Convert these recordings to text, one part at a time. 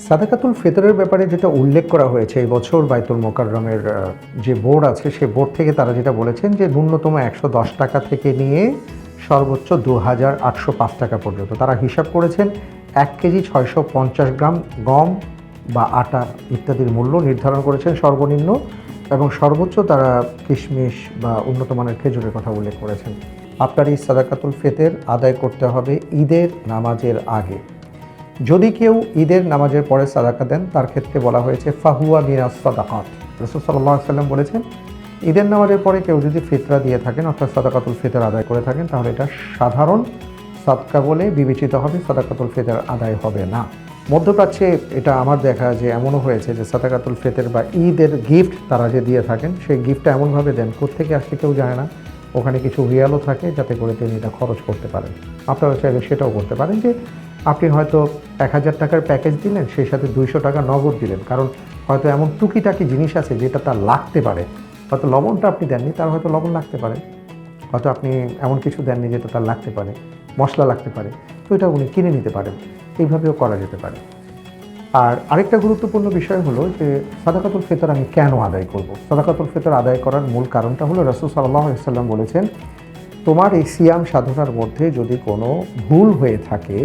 সাদাকাতুল ফিতরের ব্যাপারে যেটা উল্লেখ করা হয়েছে এই বছর বাইতুল মোকাররমের যে বোর্ড আছে সে বোর্ড থেকে তারা যেটা বলেছেন যে ন্যূনতম 110 টাকা থেকে নিয়ে সর্বোচ্চ 2805 টাকা পর্যন্ত তারা হিসাব করেছেন 1 কেজি 650 গ্রাম গম বা আটা ইত্যাদির মূল্য নির্ধারণ করেছেন সর্বনিম্ন, এবং সর্বোচ্চ তারা কিশমিশ বা উন্নত মানের খেজুরের কথা উল্লেখ করেছেন। আপনার এই সাদাকাতুল ফিতর আদায় করতে হবে ঈদের নামাজের আগে। যদি কেউ ঈদের নামাজের পরে সাদাকা দেন তার ক্ষেত্রে বলা হয়েছে ফাহুয়া মিনাস সাদাকাত। রাসূল সাল্লাল্লাহু আলাইহি ওয়াসাল্লাম বলেছেন ঈদের নামাজের পরে কেউ যদি ফিতরা দিয়ে থাকেন অর্থাৎ সাদাকাতুল ফিতর আদায় করে থাকেন তাহলে এটা সাধারণ সাদকা বলে বিবেচিত হবে, সাদাকাতুল ফিতর আদায় হবে না। মধ্যপ্রাচ্যে এটা আমার দেখা যে এমনও হয়েছে যে সাদাকাতুল ফিতর বা ঈদের গিফট তারা যে দিয়ে থাকেন সেই গিফটটা এমনভাবে দেন কোত্থেকে আসছে কেউ জানে না, ওখানে কিছু রিয়ালও থাকে যাতে করে তিনি এটা খরচ করতে পারেন। আপনারা চাইলে সেটাও করতে পারেন যে আপনি হয়তো 1000 টাকার প্যাকেজ দিলেন, সেই সাথে 200 টাকা নগদ দিলেন, কারণ হয়তো এমন টুকিটাকি জিনিস আছে যেটা তার লাগতে পারে। হয়তো লবণটা আপনি দেননি, তার হয়তো লবণ লাগতে পারে, হয়তো আপনি এমন কিছু দেননি যেটা তার লাগতে পারে, মশলা লাগতে পারে, তো এটা উনি কিনে নিতে পারেন, এইভাবেও করা যেতে পারে। আর আরেকটা গুরুত্বপূর্ণ বিষয় হলো যে সাদাকাতুল ফিতর আমি কেন আদায় করব। সাদাকাতুল ফিতর আদায় করার মূল কারণটা হলো রাসূল সাল্লাল্লাহু আলাইহি ওয়াসাল্লাম বলেছেন তোমার এই সিয়াম সাধনার মধ্যে যদি কোনো ভুল হয়ে থাকে,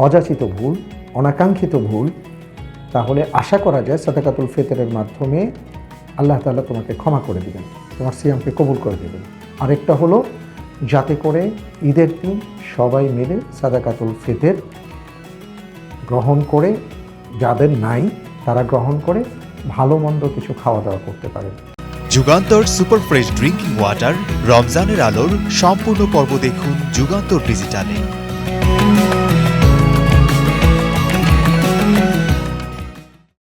অযাচিত ভুল, অনাকাঙ্ক্ষিত ভুল, তাহলে আশা করা যায় সাদাকাতুল ফিতরের মাধ্যমে আল্লাহ তাআলা তোমাকে ক্ষমা করে দিবেন, তোমার সিয়ামকে কবুল করে দেবেন। আরেকটা হলো যাতে করে ঈদের দিন সবাই মিলে সাদাকাতুল ফিতর গ্রহণ করে, যাদের নাই তারা গ্রহণ করে ভালো মন্দ কিছু খাওয়া দাওয়া করতে পারে। Jugantor super fresh drinking water রমজানের আলোর সম্পূর্ণ পর্ব দেখুন যুগান্তর ডিজিটালে।